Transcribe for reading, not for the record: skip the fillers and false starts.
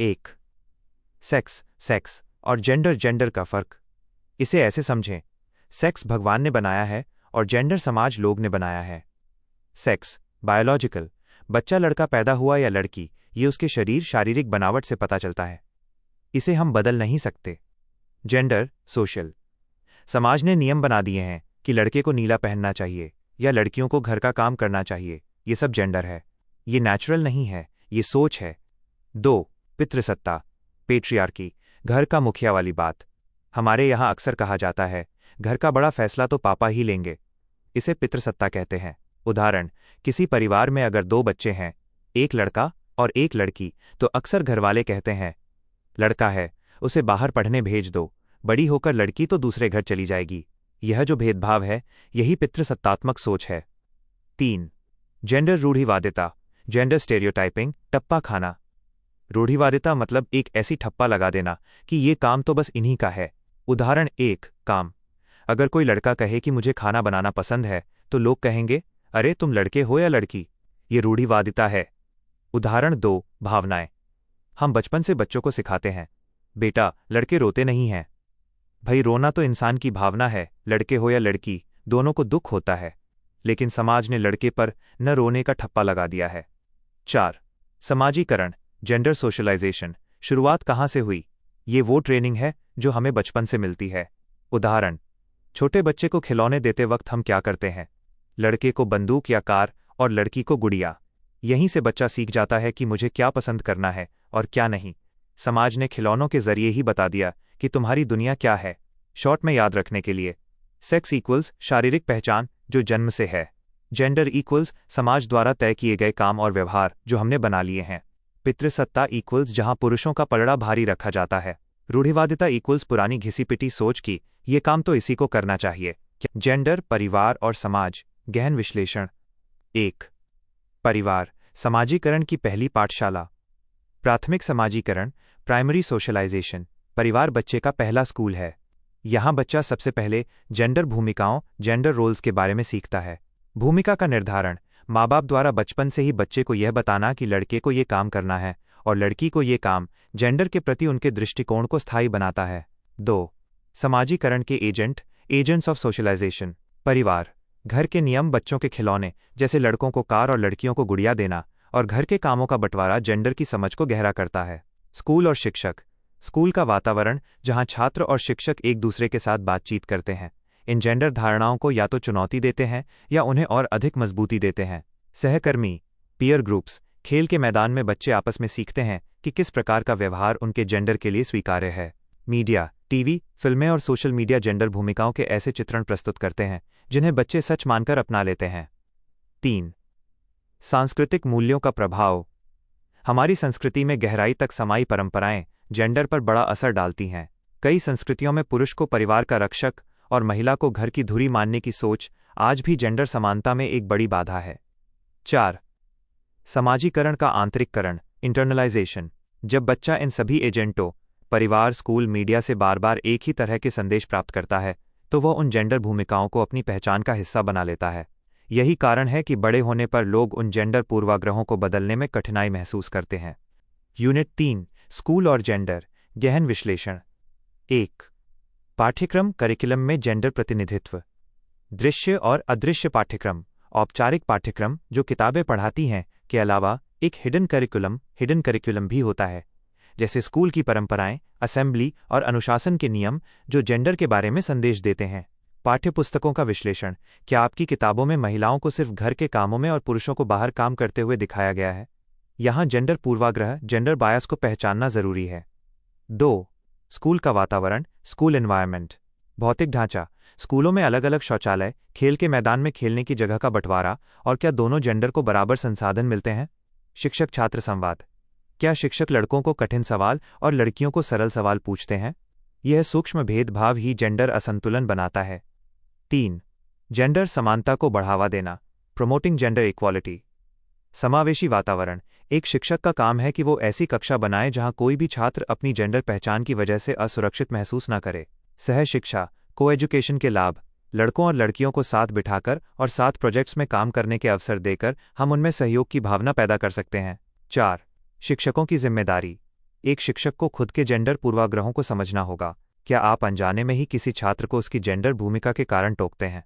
एक, sex sex और gender का फर्क। इसे ऐसे समझें, सेक्स भगवान ने बनाया है और जेंडर समाज लोग ने बनाया है। सेक्स बायोलॉजिकल, बच्चा लड़का पैदा हुआ या लड़की, ये उसके शारीरिक बनावट से पता चलता है, इसे हम बदल नहीं सकते। जेंडर सोशल, समाज ने नियम बना दिए हैं कि लड़के को नीला पहनना चाहिए या लड़कियों को घर का काम करना चाहिए, ये सब जेंडर है। ये नेचुरल नहीं है, ये सोच है। 2, पितृसत्ता पेट्रियार्की, घर का मुखिया वाली बात। हमारे यहाँ अक्सर कहा जाता है, घर का बड़ा फैसला तो पापा ही लेंगे, इसे पितृसत्ता कहते हैं। उदाहरण, किसी परिवार में अगर 2 बच्चे हैं, एक लड़का और एक लड़की, तो अक्सर घरवाले कहते हैं, लड़का है उसे बाहर पढ़ने भेज दो, बड़ी होकर लड़की तो दूसरे घर चली जाएगी। यह जो भेदभाव है, यही पितृसत्तात्मक सोच है। 3, जेंडर रूढ़िवादिता जेंडर स्टेरियोटाइपिंग, टप्पा खाना। रूढ़िवादिता मतलब एक ऐसी ठप्पा लगा देना कि ये काम तो बस इन्हीं का है। उदाहरण 1, काम। अगर कोई लड़का कहे कि मुझे खाना बनाना पसंद है, तो लोग कहेंगे, अरे तुम लड़के हो या लड़की, ये रूढ़िवादिता है। उदाहरण 2, भावनाएं। हम बचपन से बच्चों को सिखाते हैं, बेटा लड़के रोते नहीं हैं। भाई रोना तो इंसान की भावना है, लड़के हो या लड़की, दोनों को दुख होता है। लेकिन समाज ने लड़के पर न रोने का ठप्पा लगा दिया है। 4, समाजीकरण जेंडर सोशलाइजेशन। शुरुआत कहाँ से हुई? ये वो ट्रेनिंग है जो हमें बचपन से मिलती है। उदाहरण, छोटे बच्चे को खिलौने देते वक्त हम क्या करते हैं? लड़के को बंदूक या कार और लड़की को गुड़िया। यहीं से बच्चा सीख जाता है कि मुझे क्या पसंद करना है और क्या नहीं। समाज ने खिलौनों के जरिए ही बता दिया कि तुम्हारी दुनिया क्या है। शॉर्ट में याद रखने के लिए, सेक्स इक्वल्स शारीरिक पहचान जो जन्म से है। जेंडर इक्वल्स समाज द्वारा तय किए गए काम और व्यवहार जो हमने बना लिए हैं। पितृसत्ता इक्वल्स जहां पुरुषों का पलड़ा भारी रखा जाता है। रूढ़िवादिता इक्वल्स पुरानी घिसी पिटी सोच की, ये काम तो इसी को करना चाहिए। जेंडर, परिवार और समाज, गहन विश्लेषण। 1, परिवार समाजीकरण की पहली पाठशाला। प्राथमिक समाजीकरण प्राइमरी सोशलाइजेशन। परिवार बच्चे का पहला स्कूल है। यहाँ बच्चा सबसे पहले जेंडर भूमिकाओं जेंडर रोल्स के बारे में सीखता है। भूमिका का निर्धारण, माँ बाप द्वारा बचपन से ही बच्चे को यह बताना कि लड़के को ये काम करना है और लड़की को ये काम, जेंडर के प्रति उनके दृष्टिकोण को स्थायी बनाता है। 2, समाजीकरण के एजेंट्स ऑफ सोशलाइजेशन। परिवार, घर के नियम, बच्चों के खिलौने जैसे लड़कों को कार और लड़कियों को गुड़िया देना, और घर के कामों का बंटवारा जेंडर की समझ को गहरा करता है। स्कूल और शिक्षक। स्कूल का वातावरण जहां छात्र और शिक्षक एक दूसरे के साथ बातचीत करते हैं, इन जेंडर धारणाओं को या तो चुनौती देते हैं या उन्हें और अधिक मजबूती देते हैं। सहकर्मी पीयर ग्रुप्स। खेल के मैदान में बच्चे आपस में सीखते हैं कि किस प्रकार का व्यवहार उनके जेंडर के लिए स्वीकार्य है। मीडिया, टीवी, फिल्में और सोशल मीडिया जेंडर भूमिकाओं के ऐसे चित्रण प्रस्तुत करते हैं जिन्हें बच्चे सच मानकर अपना लेते हैं। 3, सांस्कृतिक मूल्यों का प्रभाव। हमारी संस्कृति में गहराई तक समाई परंपराएं जेंडर पर बड़ा असर डालती हैं। कई संस्कृतियों में पुरुष को परिवार का रक्षक और महिला को घर की धुरी मानने की सोच आज भी जेंडर समानता में एक बड़ी बाधा है। 4, समाजीकरण का आंतरिककरण इंटरनलाइजेशन। जब बच्चा इन सभी एजेंटों, परिवार, स्कूल, मीडिया से बार बार एक ही तरह के संदेश प्राप्त करता है, तो वह उन जेंडर भूमिकाओं को अपनी पहचान का हिस्सा बना लेता है। यही कारण है कि बड़े होने पर लोग उन जेंडर पूर्वाग्रहों को बदलने में कठिनाई महसूस करते हैं। यूनिट 3, स्कूल और जेंडर, गहन विश्लेषण। 1, पाठ्यक्रम करिकुलम में जेंडर प्रतिनिधित्व। दृश्य और अदृश्य पाठ्यक्रम। औपचारिक पाठ्यक्रम जो किताबें पढ़ाती हैं के अलावा एक हिडन करिकुलम भी होता है, जैसे स्कूल की परंपराएं, असेंबली और अनुशासन के नियम जो जेंडर के बारे में संदेश देते हैं। पाठ्यपुस्तकों का विश्लेषण। क्या आपकी किताबों में महिलाओं को सिर्फ घर के कामों में और पुरुषों को बाहर काम करते हुए दिखाया गया है? यहाँ जेंडर पूर्वाग्रह, जेंडर बायस को पहचानना जरूरी है। 2, स्कूल का वातावरण, स्कूल एनवायरनमेंट। भौतिक ढांचा। स्कूलों में अलग अलग शौचालय, खेल के मैदान में खेलने की जगह का बंटवारा, और क्या दोनों जेंडर को बराबर संसाधन मिलते हैं? शिक्षक छात्र संवाद। क्या शिक्षक लड़कों को कठिन सवाल और लड़कियों को सरल सवाल पूछते हैं? यह सूक्ष्म भेदभाव ही जेंडर असंतुलन बनाता है। 3, जेंडर समानता को बढ़ावा देना, प्रोमोटिंग जेंडर इक्वालिटी। समावेशी वातावरण। एक शिक्षक का काम है कि वो ऐसी कक्षा बनाए जहां कोई भी छात्र अपनी जेंडर पहचान की वजह से असुरक्षित महसूस न करे। सह शिक्षा, को एजुकेशन के लाभ। लड़कों और लड़कियों को साथ बिठाकर और साथ प्रोजेक्ट्स में काम करने के अवसर देकर हम उनमें सहयोग की भावना पैदा कर सकते हैं। 4, शिक्षकों की जिम्मेदारी। एक शिक्षक को खुद के जेंडर पूर्वाग्रहों को समझना होगा। क्या आप अनजाने में ही किसी छात्र को उसकी जेंडर भूमिका के कारण टोकते हैं?